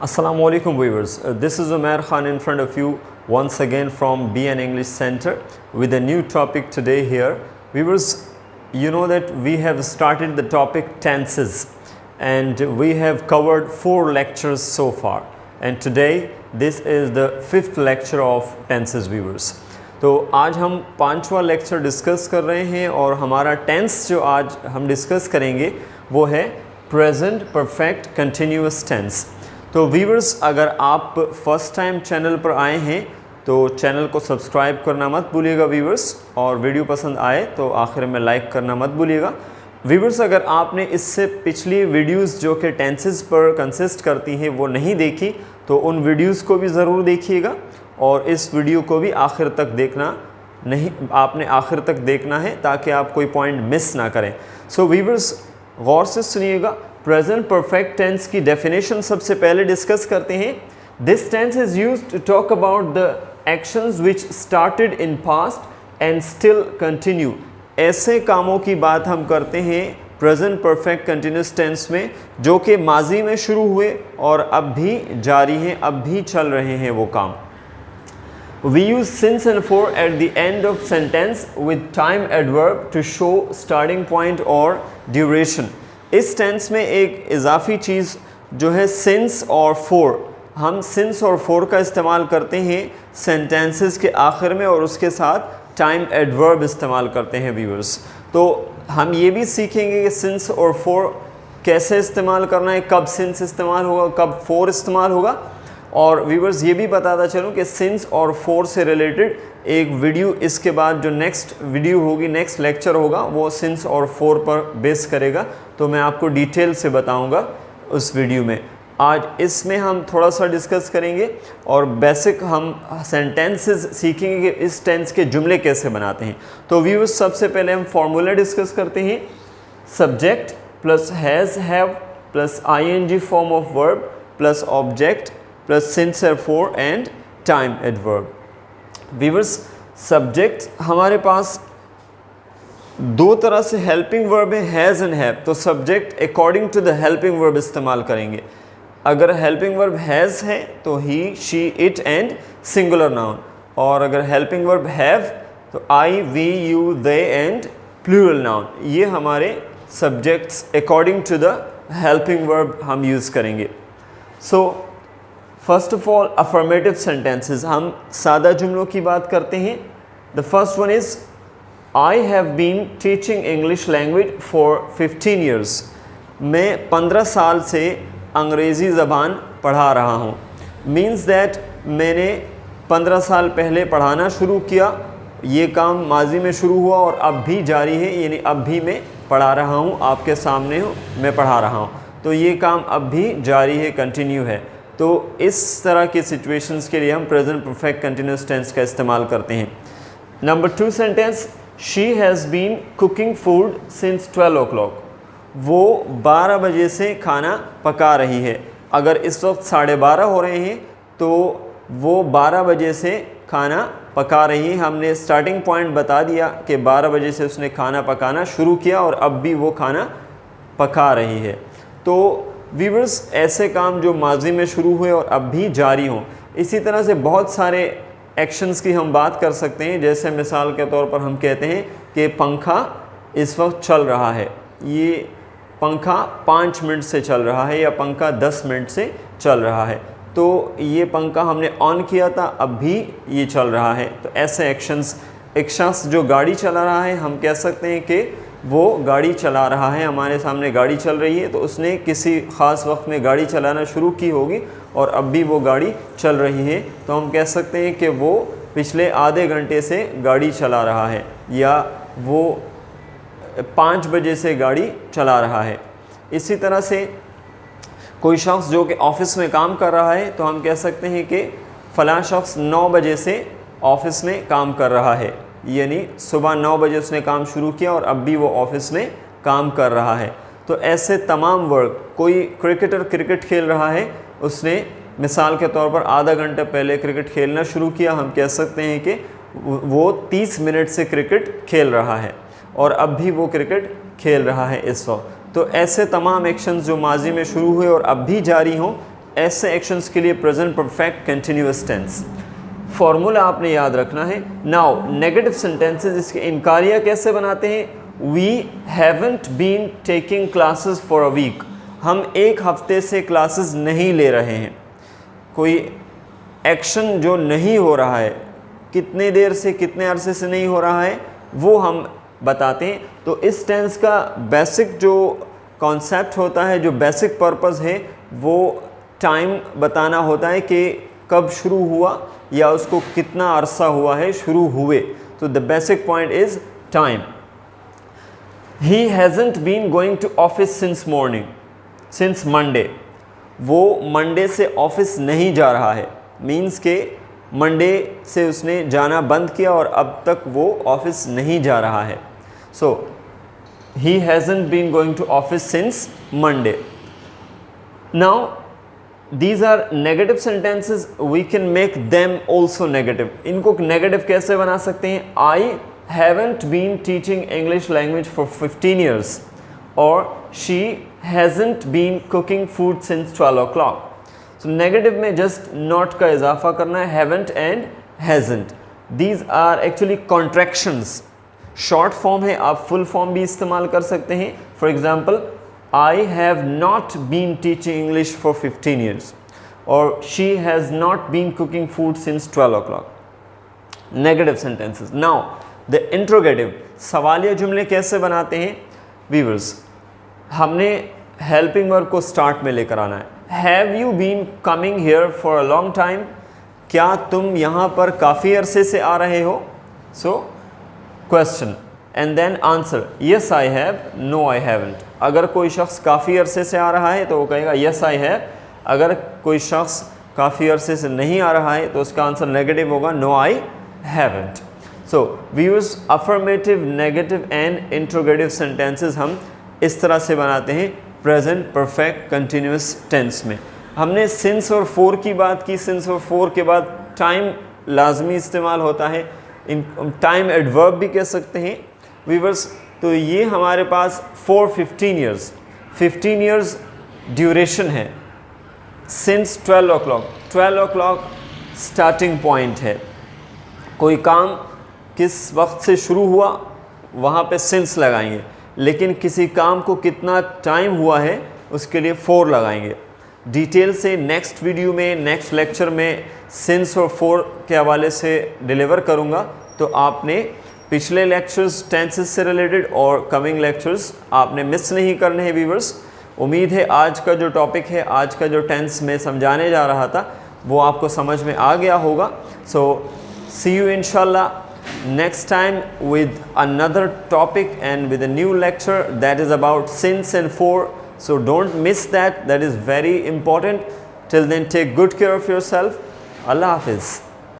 Assalamu alaikum viewers. This is Umair Khan in front of you once again from BN English Center with a new topic today here. Viewers, you know that we have started the topic tenses and we have covered 4 lectures so far, and today this is the 5th lecture of tenses viewers. तो आज हम 5वां lecture discuss कर रहे हैं और हमारा tense जो आज हम डिस्कस करेंगे वो है प्रेजेंट परफेक्ट कंटिन्यूअस टेंस। तो व्यूअर्स, अगर आप फर्स्ट टाइम चैनल पर आए हैं तो चैनल को सब्सक्राइब करना मत भूलिएगा व्यूअर्स, और वीडियो पसंद आए तो आखिर में लाइक करना मत भूलिएगा व्यूअर्स। अगर आपने इससे पिछली वीडियोस जो कि टेंसेस पर कंसिस्ट करती हैं वो नहीं देखी तो उन वीडियोस को भी ज़रूर देखिएगा, और इस वीडियो को भी आखिर तक देखना नहीं, आपने आखिर तक देखना है ताकि आप कोई पॉइंट मिस ना करें। सो व्यूअर्स, गौर से सुनिएगा। प्रेजेंट परफेक्ट टेंस की डेफिनेशन सबसे पहले डिस्कस करते हैं। This tense is used to talk about the actions which started in past and still continue. ऐसे कामों की बात हम करते हैं प्रेजेंट परफेक्ट कंटिन्यूस टेंस में जो कि माजी में शुरू हुए और अब भी जारी हैं, अब भी चल रहे हैं वो काम। We use since and for at the end of sentence with time adverb to show starting point or duration. इस टेंस में एक इजाफी चीज़ जो है since और for, हम since और for का इस्तेमाल करते हैं sentences के आखिर में और उसके साथ time adverb इस्तेमाल करते हैं व्यूअर्स। तो हम ये भी सीखेंगे कि since और for कैसे इस्तेमाल करना है, कब since इस्तेमाल होगा, कब for इस्तेमाल होगा। और व्यूवर्स, ये भी बताता चलूँ कि सिंस और फोर से रिलेटेड एक वीडियो इसके बाद जो नेक्स्ट वीडियो होगी, नेक्स्ट लेक्चर होगा, वो सिंस और फोर पर बेस करेगा, तो मैं आपको डिटेल से बताऊंगा उस वीडियो में। आज इसमें हम थोड़ा सा डिस्कस करेंगे और बेसिक हम सेंटेंसेस सीखेंगे कि इस टेंस के जुमले कैसे बनाते हैं। तो व्यूवर्स, सबसे पहले हम फॉर्मूला डिस्कस करते हैं। Subject plus has have plus ING form of verb plus object plus since और for and time adverb. Viewers, subject हमारे पास दो तरह से हेल्पिंग वर्ब है, हैज़ एंड हैव। तो subject according to the helping verb इस्तेमाल करेंगे। अगर हेल्पिंग वर्ब हैज़ है तो he, she, it and singular noun, और अगर हेल्पिंग वर्ब हैव तो I, we, you, they and plural noun. ये हमारे subjects according to the helping verb हम यूज़ करेंगे। So first of all, affirmative sentences, हम सादा जुमलों की बात करते हैं। The first one is I have been teaching English language for 15 years. मैं 15 साल से अंग्रेज़ी ज़बान पढ़ा रहा हूँ। मीन्स दैट मैंने 15 साल पहले पढ़ाना शुरू किया, ये काम माजी में शुरू हुआ और अब भी जारी है, यानी अब भी मैं पढ़ा रहा हूँ, आपके सामने हूँ, मैं पढ़ा रहा हूँ, तो ये काम अब भी जारी है, कंटिन्यू है। तो इस तरह की सिचुएशंस के लिए हम प्रेजेंट परफेक्ट कंटिन्यूस टेंस का इस्तेमाल करते हैं। Number 2 sentence, she has been cooking food since 12 o'clock। वो 12 बजे से खाना पका रही है। अगर इस वक्त 12:30 हो रहे हैं तो वो 12 बजे से खाना पका रही है। हमने स्टार्टिंग पॉइंट बता दिया कि 12 बजे से उसने खाना पकाना शुरू किया और अब भी वो खाना पका रही है। तो व्यूअर्स, ऐसे काम जो माजी में शुरू हुए और अब भी जारी हों। इसी तरह से बहुत सारे एक्शंस की हम बात कर सकते हैं। जैसे मिसाल के तौर पर हम कहते हैं कि पंखा इस वक्त चल रहा है, ये पंखा 5 मिनट से चल रहा है या पंखा 10 मिनट से चल रहा है। तो ये पंखा हमने ऑन किया था, अब भी ये चल रहा है। तो ऐसे एक्शंस, एक शख्स जो गाड़ी चला रहा है, हम कह सकते हैं कि वो गाड़ी चला रहा है, हमारे सामने गाड़ी चल रही है, तो उसने किसी ख़ास वक्त में गाड़ी चलाना शुरू की होगी और अब भी वो गाड़ी चल रही है, तो हम कह सकते हैं कि वो पिछले आधे घंटे से गाड़ी चला रहा है या वो 5 बजे से गाड़ी चला रहा है। इसी तरह से कोई शख्स जो कि ऑफ़िस में काम कर रहा है तो हम कह सकते हैं कि फ़लाँ शख्स 9 बजे से ऑफ़िस में काम कर रहा है, यानी सुबह 9 बजे उसने काम शुरू किया और अब भी वो ऑफिस में काम कर रहा है। तो ऐसे तमाम वर्क, कोई क्रिकेटर क्रिकेट खेल रहा है, उसने मिसाल के तौर पर आधा घंटा पहले क्रिकेट खेलना शुरू किया, हम कह सकते हैं कि वो 30 मिनट से क्रिकेट खेल रहा है और अब भी वो क्रिकेट खेल रहा है इस वक्त। तो ऐसे तमाम एक्शंस जो माजी में शुरू हुए और अब भी जारी हों, ऐसे एक्शंस के लिए present perfect continuous tense. Formula आपने याद रखना है। नाउ नेगेटिव सेंटेंसेस, इसके इनकारिया कैसे बनाते हैं। We haven't been taking classes for a week, हम एक हफ्ते से क्लासेस नहीं ले रहे हैं। कोई एक्शन जो नहीं हो रहा है, कितने देर से कितने अरसे से नहीं हो रहा है, वो हम बताते हैं। तो इस टेंस का बेसिक जो कॉन्सेप्ट होता है, जो बेसिक पर्पस है, वो टाइम बताना होता है कि कब शुरू हुआ या उसको कितना अरसा हुआ है शुरू हुए। तो the basic point is time. He hasn't been going to office since morning, since Monday, वो मंडे से ऑफिस नहीं जा रहा है, मीन्स के मंडे से उसने जाना बंद किया और अब तक वो ऑफिस नहीं जा रहा है। So he hasn't been going to office since Monday. Now these are negative sentences, we can make them also negative। इनको negative कैसे बना सकते हैं। I haven't been teaching English language for 15 years or she hasn't been cooking food since 12 o'clock। so negative में just not का इजाफा करना है, haven't and hasn't। these are actually contractions। short form है, आप full form भी इस्तेमाल कर सकते हैं। for example, I have not been teaching English for 15 years or she has not been cooking food since 12 o'clock। Negative sentences। Now the interrogative, सवालिया जुमले कैसे बनाते हैं। Viewers, हमने helping verb को start में लेकर आना है। Have you been coming here for a long time? क्या तुम यहाँ पर काफ़ी अरसे से आ रहे हो। So question and then answer, yes I have, no I haven't। अगर कोई शख्स काफ़ी अरसे से आ रहा है तो वो कहेगा yes I have। अगर कोई शख्स काफ़ी अरसे से नहीं आ रहा है तो उसका आंसर नेगेटिव होगा, no I haven't। so we use affirmative, negative and interrogative sentences हम इस तरह से बनाते हैं प्रेजेंट परफेक्ट कंटिन्यूअस टेंस में। हमने since और for की बात की। since और for के बाद टाइम लाजमी इस्तेमाल होता है, टाइम एडवर्ब भी कह सकते हैं। व्यूअर्स, तो ये हमारे पास for 15 years, 15 years ड्यूरेशन है। since 12 o'clock, 12 o'clock starting point है। कोई काम किस वक्त से शुरू हुआ वहाँ पे since लगाएंगे, लेकिन किसी काम को कितना टाइम हुआ है उसके लिए for लगाएंगे। डिटेल से नेक्स्ट वीडियो में, नेक्स्ट लेक्चर में since और for के हवाले से डिलीवर करूँगा। तो आपने पिछले लेक्चर्स टेंसेस से रिलेटेड और कमिंग लेक्चर्स आपने मिस नहीं करने हैं व्यूअर्स। उम्मीद है आज का जो टॉपिक है, आज का जो टेंस में समझाने जा रहा था वो आपको समझ में आ गया होगा। सो सी यू इंशाल्लाह next time with another topic and with a new lecture that is about since and for. So don't miss that. That is very important. Till then, take good care of yourself. Allah Hafiz.